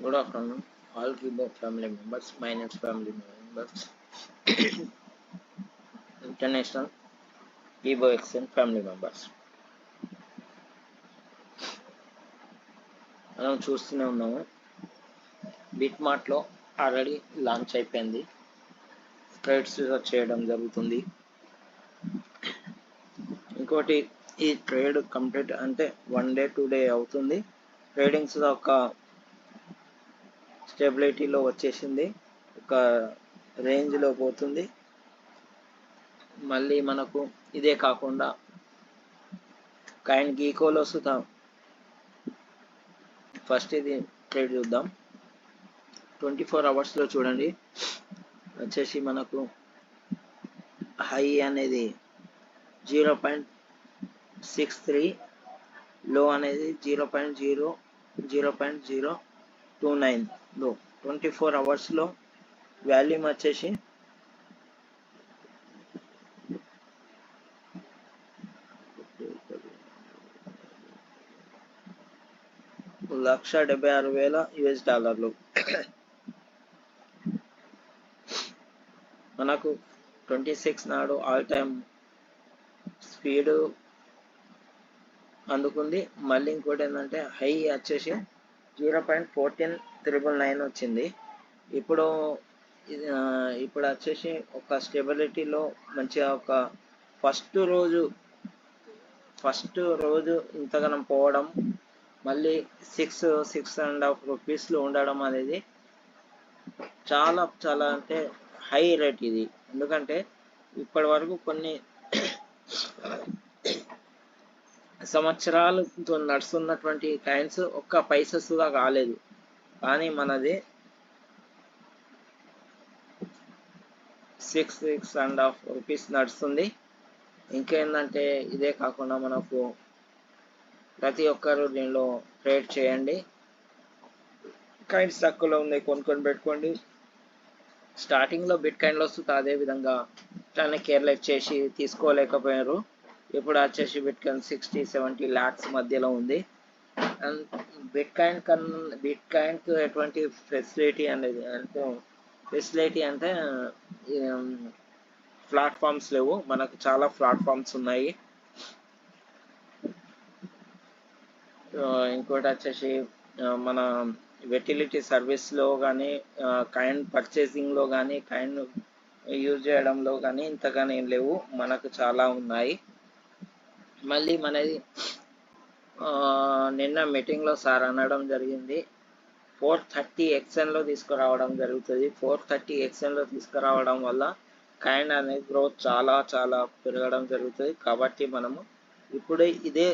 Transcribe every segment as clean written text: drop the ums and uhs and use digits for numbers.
Good afternoon, all Kibo family members, minus family members, international Kibo Extend family members. మనం చూస్తూనే ఉన్నాము, బిట్మార్ట్లో already launch అయిపోయింది, trades చేయడం జరుగుతుంది. ఇంకోటి ఈ ట్రేడ్ కంప్లీట్ అంటే 1 డే 2 డే అవుతుంది. ట్రేడింగ్స్ ఒక స్టెబిలిటీలో వచ్చేసింది, ఒక రేంజ్లో పోతుంది. మళ్ళీ మనకు ఇదే కాకుండా కాయిన్ గీకోలో సుతా ఫస్ట్ ఇది ట్రేడ్ చూద్దాం. 24 అవర్స్లో చూడండి వచ్చేసి మనకు హై అనేది 0.63, లో అనేది 0.029 లో. 24 అవర్స్లో వాల్యూమ్ వచ్చేసి 1,76,000 US డాలర్లు. మనకు 26 నాడు ఆల్ టైమ్ స్పీడ్ అందుకుంది. మళ్ళీ ఇంకోటి ఏంటంటే హై వచ్చేసి 0.14999 వచ్చింది. ఇప్పుడు వచ్చేసి ఒక స్టెబిలిటీలో మంచిగా ఒక ఫస్ట్ రోజు ఇంతగానం పోవడం, మళ్ళీ 6.5 రూపీస్లో ఉండడం అనేది చాలా చాలా అంటే హై రేట్ ఇది. ఎందుకంటే ఇప్పటి వరకు కొన్ని సంవత్సరాలతో నడుస్తున్నటువంటి కాయిన్స్ ఒక్క పైసా సుగా కాలేదు, కానీ మనది 6.5 రూపీస్ నడుస్తుంది. ఇంకేంటంటే ఇదే కాకుండా మనకు ప్రతి ఒక్కరు దీనిలో ట్రేడ్ చేయండి. కాయిన్స్ తక్కువలో ఉన్నాయి, కొనుక్కొని పెట్టుకోండి. స్టార్టింగ్లో బిట్ కాయిన్లో వస్తుంది, అదేవిధంగా చాలా కేర్లెస్ చేసి తీసుకోలేకపోయారు. ఇప్పుడు వచ్చేసి బిట్ కాయిన్ 60-70 lakhs మధ్యలో ఉంది. అండ్ బిట్ కాయిన్కు ఎటువంటి ఫెసిలిటీ అనేది అంటే ప్లాట్ఫామ్స్ లేవు. మనకు చాలా ప్లాట్ఫామ్స్ ఉన్నాయి. ఇంకోటి వచ్చేసి మన వెటిలిటీ సర్వీస్లో కానీ, కాయిన్ పర్చేసింగ్లో కానీ, కాయిన్ యూజ్ చేయడంలో కానీ ఇంతగానే ఏం లేవు, మనకు చాలా ఉన్నాయి. మళ్ళీ మనది నిన్న మీటింగ్లో సార్ అనడం జరిగింది, 430 XNలో తీసుకురావడం జరుగుతుంది. 430 XNలో తీసుకురావడం వల్ల కాయిన్ అనేది గ్రోత్ చాలా చాలా పెరగడం జరుగుతుంది. కాబట్టి మనము ఇప్పుడే ఇదే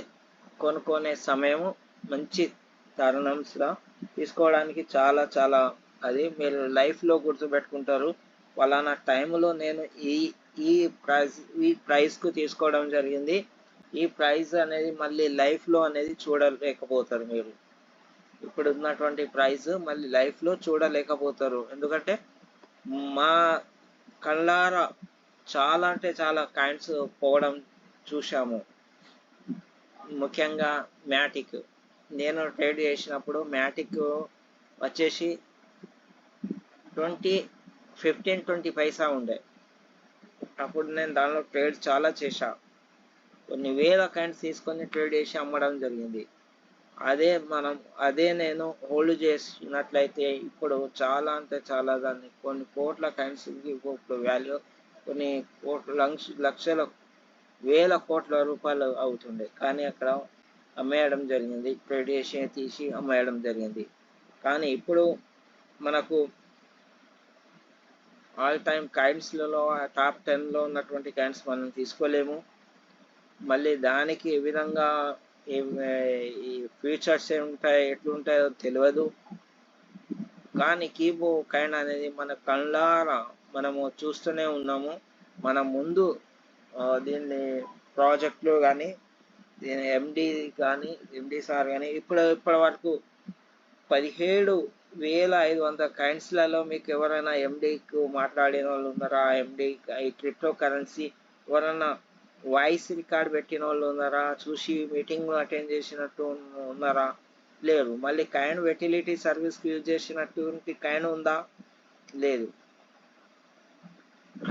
కొనుక్కునే సమయము, మంచి తరుణంలో తీసుకోవడానికి చాలా చాలా అది మీరు లైఫ్లో గుర్తుపెట్టుకుంటారు. ఫలానా టైంలో నేను ఈ ప్రైస్కు తీసుకోవడం జరిగింది, ఈ ప్రైస్ అనేది మళ్ళీ లైఫ్లో అనేది చూడలేకపోతారు. మీరు ఇప్పుడు ఉన్నటువంటి ప్రైస్ మళ్ళీ లైఫ్లో చూడలేకపోతారు. ఎందుకంటే మా కళ్ళారా చాలా అంటే చాలా కాయిన్స్ పోవడం చూసాము. ముఖ్యంగా మ్యాటిక్, నేను ట్రేడ్ చేసినప్పుడు మ్యాటిక్ వచ్చేసి 15-20 పైసా ఉండే. అప్పుడు నేను దానిలో ట్రేడ్ చాలా చేశా, కొన్ని వేల కాయిన్స్ తీసుకొని ట్రేడ్ చేసి అమ్మడం జరిగింది. అదే నేను హోల్డ్ చేసినట్లయితే ఇప్పుడు చాలా అంటే చాలా దాన్ని కొన్ని కోట్ల కాయిన్స్ ఇప్పుడు వాల్యూ కొన్ని లక్షల వేల కోట్ల రూపాయలు అవుతుండే, కానీ అక్కడ అమ్మేయడం జరిగింది, ట్రేడ్ చేసి తీసి అమ్మేయడం జరిగింది. కానీ ఇప్పుడు మనకు ఆల్ టైమ్ కాయిన్స్లలో టాప్ 10లో ఉన్నటువంటి కాయిన్స్ మనం తీసుకోలేము. మళ్ళీ దానికి ఏ విధంగా ఈ ఫీచర్స్ ఏముంటాయో ఎట్లుంటాయో తెలియదు. కానీ కీబో కాయిన్ అనేది మన కళ్ళారా మనము చూస్తూనే ఉన్నాము. మన ముందు దీన్ని ప్రాజెక్టులు కానీ, దీని ఎండి సార్ కానీ ఇప్పటి వరకు 17,500 కాయిన్స్లలో మీకు ఎవరైనా ఎండీకు మాట్లాడిన వాళ్ళు ఉన్నారా? ఎండీ ఈ క్రిప్టో కరెన్సీ ఎవరైనా వాయిస్ రికార్డ్ పెట్టిన వాళ్ళు ఉన్నారా? చూసి మీటింగ్ అటెండ్ చేసినట్టు ఉన్నారా? లేరు. మళ్ళీ కైన్ యూటిలిటీ సర్వీస్కి యూజ్ చేసినటువంటి కైన్ ఉందా? లేదు.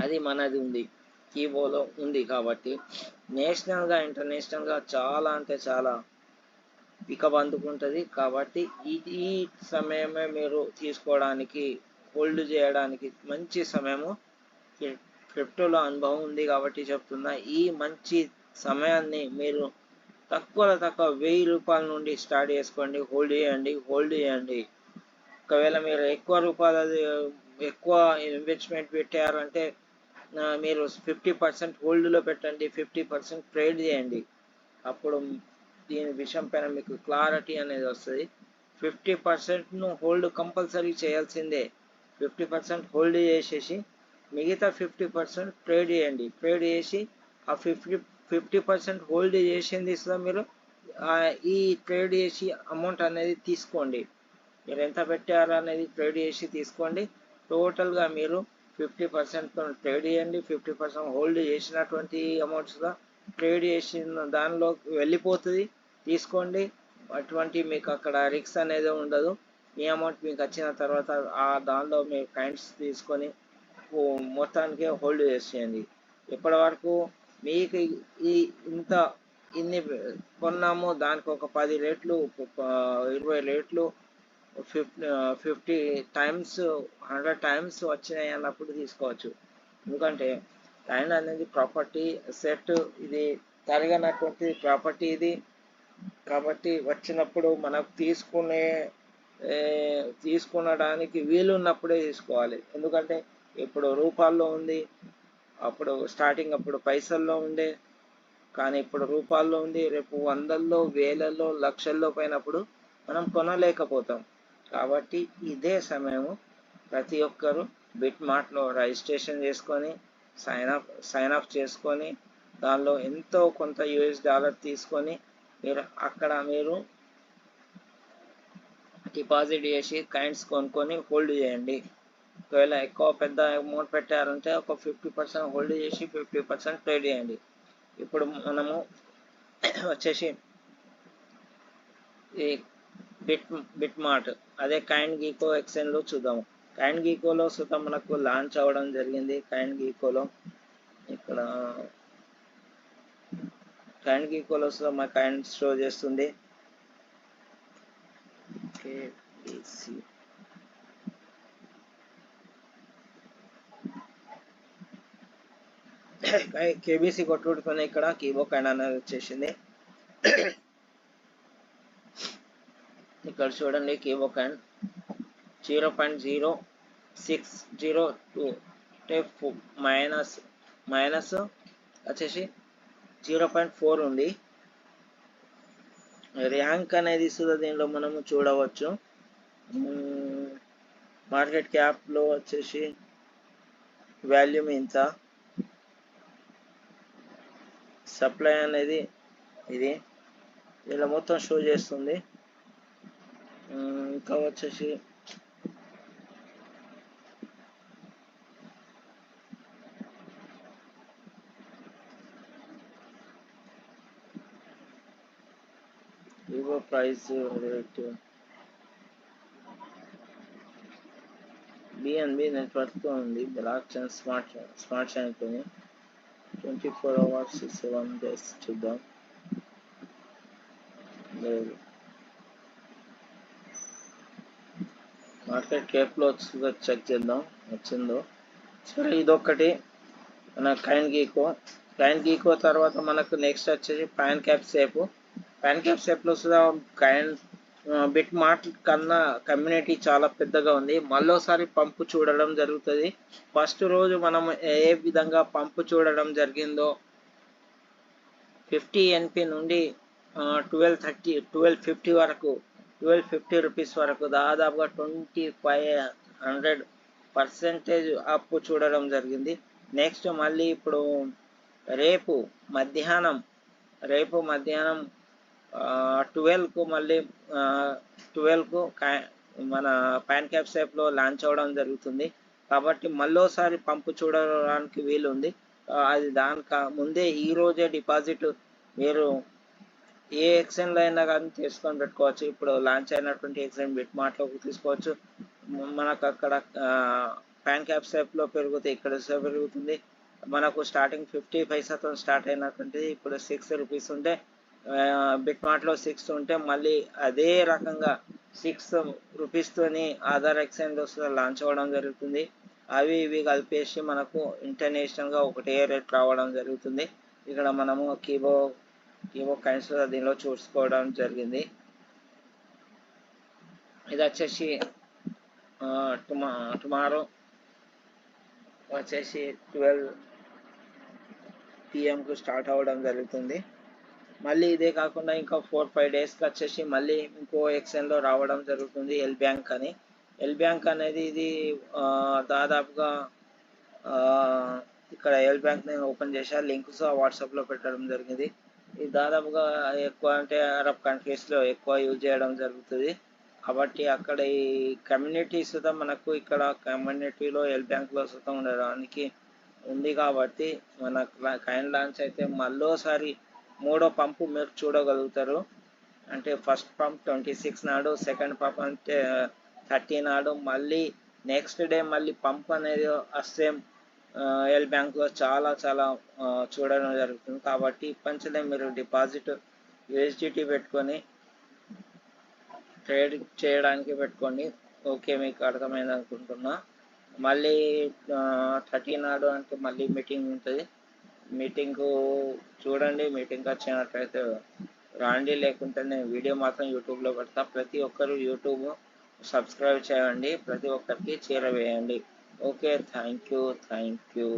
అది మనది ఉంది, కీబోలో ఉంది. కాబట్టి నేషనల్గా ఇంటర్నేషనల్గా చాలా అంటే చాలా పికబందుకుంటుంది. కాబట్టి ఈ సమయమే మీరు తీసుకోవడానికి, హోల్డ్ చేయడానికి మంచి సమయము. క్రిప్టోలో అనుభవం ఉంది కాబట్టి చెప్తున్నా, ఈ మంచి సమయాన్ని మీరు తక్కువ 1000 రూపాయల నుండి స్టార్ట్ చేసుకోండి. హోల్డ్ చేయండి. ఒకవేళ మీరు ఎక్కువ ఇన్వెస్ట్మెంట్ పెట్టారంటే మీరు 50% హోల్డ్లో పెట్టండి, 50% ట్రేడ్ చేయండి. అప్పుడు దీని విషయం పైన మీకు క్లారిటీ అనేది వస్తుంది. 50%ను హోల్డ్ కంపల్సరీ చేయాల్సిందే. 50% హోల్డ్ చేసేసి మిగతా 50% ట్రేడ్ చేయండి. ట్రేడ్ చేసి ఆ 50% హోల్డ్ చేసింది మీరు ఈ ట్రేడ్ చేసి అమౌంట్ అనేది తీసుకోండి. మీరు ఎంత పెట్టారు అనేది ట్రేడ్ చేసి తీసుకోండి. టోటల్గా మీరు 50% ట్రేడ్ చేయండి. 50% హోల్డ్ చేసినటువంటి అమౌంట్స్గా ట్రేడ్ చేసిన దానిలో వెళ్ళిపోతుంది, తీసుకోండి. అటువంటి మీకు అక్కడ రిస్క్ అనేది ఉండదు. ఈ అమౌంట్ మీకు వచ్చిన తర్వాత దానిలో మీరు కాయిన్స్ తీసుకొని మొత్తానికి హోల్డ్ చేసేయండి. ఇప్పటి వరకు మీకు ఇన్ని కొన్నాము, దానికి ఒక 10 రేట్లు 20 రేట్లు 50 టైమ్స్ 100 టైమ్స్ వచ్చినాయి అన్నప్పుడు తీసుకోవచ్చు. ఎందుకంటే కాయిన్ అనేది ప్రాపర్టీ సెట్, ఇది తరగనటువంటి ప్రాపర్టీ ఇది. కాబట్టి వచ్చినప్పుడు మనకు తీసుకునడానికి వీలున్నప్పుడే తీసుకోవాలి. ఎందుకంటే ఇప్పుడు రూపాల్లో ఉంది, అప్పుడు స్టార్టింగ్ అప్పుడు పైసల్లో ఉండే, కానీ ఇప్పుడు రూపాల్లో ఉంది. రేపు వందల్లో, వేలల్లో, లక్షల్లో పోయినప్పుడు మనం కొనలేకపోతాం. కాబట్టి ఇదే సమయము ప్రతి ఒక్కరు బిట్మార్ట్లో రిజిస్ట్రేషన్ చేసుకొని సైన్ అప్ చేసుకొని దానిలో ఎంతో కొంత $US తీసుకొని మీరు డిపాజిట్ చేసి కాయిన్స్ కొనుక్కొని హోల్డ్ చేయండి. ఒకవేళ పెద్ద అమౌంట్ పెట్టారంటే ఒక 50% హోల్డ్ చేసి 50% ట్రేడ్ చేయండి. ఇప్పుడు మనము వచ్చేసి ఈ బిట్మార్ట్ అదే కాయిన్ గీకో ఎక్స్చేంజ్లో చూద్దాము. కాయిన్ గీకోలో మనకు లాంచ్ అవ్వడం జరిగింది. కాయిన్ గీకోలో ఇక్కడ కాయిన్ గీకోలో మా కాయిన్ షో చేస్తుంది. కేబీసీ కొట్టుకుంటున్నాయి. ఇక్కడ కీబో కాయిన్ అనేది వచ్చేసింది. ఇక్కడ చూడండి, కీబో కాయిన్ 0.0602 అంటే మైనస్ వచ్చేసి 0.4 ఉంది. ర్యాంక్ అనేది దీనిలో మనము చూడవచ్చు. మార్కెట్ క్యాప్లో వచ్చేసి వాల్యూమ్ ఇంత, సప్లై అనేది ఇది ఇలా మొత్తం షో చేస్తుంది. ఇంకా వచ్చేసి వివో ప్రైస్ రేట్ బిఎన్బి నెట్వర్క్తో ఉంది. బ్లాక్ చైన్ స్మార్ట్ చైన్తో 24 hours 7 days చూద్దాం. లేదు, మార్కెట్ క్యాప్లో చెక్ చేద్దాం వచ్చిందో. సరే, ఇదొక్కటి మన కాయిన్ గీకో తర్వాత మనకు నెక్స్ట్ వచ్చేసి పాన్ క్యాప్ సేప్లో కాయిన్ బిట్మార్ట్ కన్నా కమ్యూనిటీ చాలా పెద్దగా ఉంది. మళ్ళీసారి పంపు చూడడం జరుగుతుంది. ఫస్ట్ రోజు మనం ఏ విధంగా పంపు చూడడం జరిగిందో 50 NP నుండి 1250 వరకు 1250 రూపీస్ వరకు దాదాపుగా 2500% అప్ చూడడం జరిగింది. నెక్స్ట్ మళ్ళీ ఇప్పుడు రేపు మధ్యాహ్నం 12కు మళ్ళీ 12కు మన పాన్ క్యాప్ సేప్లో లాంచ్ అవ్వడం జరుగుతుంది. కాబట్టి మళ్ళీసారి పంపు చూడడానికి వీలుంది. అది దానికి ముందే ఈరోజే డిపాజిట్ మీరు ఏ ఎక్స్చేంజ్లో అయినా కానీ తీసుకొని పెట్టుకోవచ్చు. ఇప్పుడు లాంచ్ అయినటువంటి ఎక్స్చేంజ్ బిట్మార్ట్లోకి తీసుకోవచ్చు. మనకు అక్కడ పాన్ క్యాప్స్లో పెరిగితే ఇక్కడ పెరుగుతుంది. మనకు స్టార్టింగ్ 50 పైసాతో స్టార్ట్ అయినటువంటిది ఇప్పుడు 6 రూపీస్ ఉంటే బిట్మార్ట్లో 6 ఉంటే మళ్ళీ అదే రకంగా 6 రూపీస్తోని ఆధార్ ఎక్స్చేంజ్ లాంచ్ అవ్వడం జరుగుతుంది. అవి ఇవి కలిపేసి మనకు ఇంటర్నేషనల్గా ఒకటే రేట్ రావడం జరుగుతుంది. ఇక్కడ మనము కీబో కైన్స్ దీనిలో చూసుకోవడం జరిగింది. ఇది వచ్చేసి టుమారో వచ్చేసి 12 PM స్టార్ట్ అవ్వడం జరుగుతుంది. మళ్ళీ ఇదే కాకుండా ఇంకా 4-5 డేస్కి వచ్చేసి మళ్ళీ ఇంకో ఎక్స్చేంజ్లో రావడం జరుగుతుంది, ఎల్ బ్యాంక్ అని. ఎల్ బ్యాంక్ అనేది ఇది దాదాపుగా ఇక్కడ ఎల్ బ్యాంక్ నేను ఓపెన్ చేసా, లింక్స్ వాట్సాప్లో పెట్టడం జరిగింది. ఇది దాదాపుగా ఎక్కువ అంటే అరబ్ కంట్రీస్లో ఎక్కువ యూజ్ చేయడం జరుగుతుంది. కాబట్టి అక్కడ ఈ కమ్యూనిటీ సుతా మనకు ఇక్కడ కమ్యూనిటీలో ఎల్ బ్యాంక్లో సుతా ఉండడానికి ఉంది. కాబట్టి మన కాయిన్ లాంచ్ అయితే మళ్ళోసారి మూడో పంపు మీరు చూడగలుగుతారు. అంటే ఫస్ట్ పంప్ 26 నాడు, సెకండ్ పంప్ అంటే 30 నాడు, మళ్ళీ నెక్స్ట్ డే మళ్ళీ పంప్ అనేది వస్తే ఎల్ బ్యాంక్లో చాలా చాలా చూడడం జరుగుతుంది. కాబట్టి ఇప్పటినుంచే మీరు డిపాజిట్ యూఎస్డిటీ పెట్టుకొని ట్రేడ్ చేయడానికి పెట్టుకోండి. ఓకే, మీకు అర్థమైంది అనుకుంటున్నా. మళ్ళీ 30 నాడు అంటే మళ్ళీ మీటింగ్ ఉంటుంది. మీటింగ్కు చూడండి, మీటింగ్కి వచ్చినట్లయితే రాండి, లేకుంటే నేను వీడియో మాత్రం యూట్యూబ్లో పెడతా. ప్రతి ఒక్కరు యూట్యూబ్ సబ్స్క్రైబ్ చేయండి, ప్రతి ఒక్కరికి చేరవేయండి. Okay, thank you.